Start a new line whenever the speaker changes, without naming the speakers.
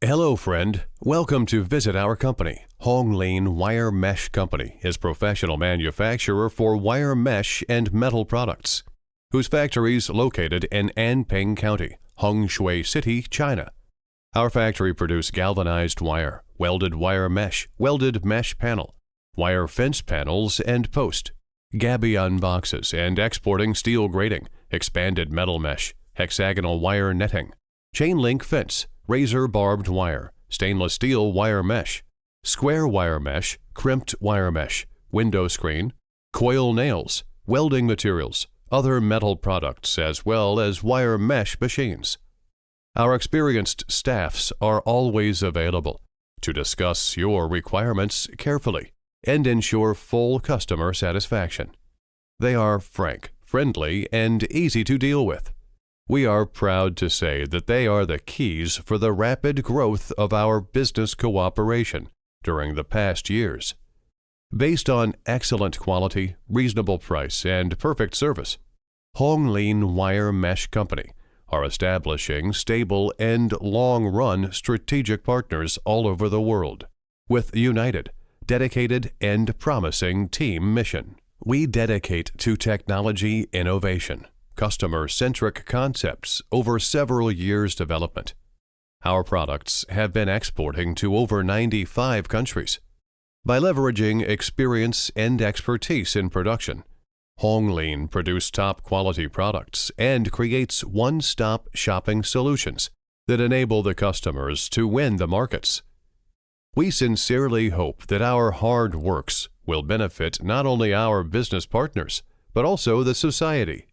Hello, friend. Welcome to visit our company. HongLin Wire Mesh Company is professional manufacturer for wire mesh and metal products, whose factories located in Anping County, Hongshui City, China. Our factory produce galvanized wire, welded mesh panel, wire fence panels and post, gabion boxes and exporting steel grating, expanded metal mesh, hexagonal wire netting, chain link fence, razor barbed wire, stainless steel wire mesh, square wire mesh, crimped wire mesh, window screen, coil nails, welding materials, other metal products, as well as wire mesh machines. Our experienced staffs are always available to discuss your requirements carefully and ensure full customer satisfaction. They are frank, friendly, and easy to deal with. We are proud to say that they are the keys for the rapid growth of our business cooperation during the past years. Based on excellent quality, reasonable price, and perfect service, HongLin Wire Mesh Company are establishing stable and long-run strategic partners all over the world with united, dedicated, and promising team mission. We dedicate to technology innovation, customer-centric concepts over several years' development. Our products have been exporting to over 95 countries. By leveraging experience and expertise in production, HongLin produces top-quality products and creates one-stop shopping solutions that enable the customers to win the markets. We sincerely hope that our hard works will benefit not only our business partners, but also the society.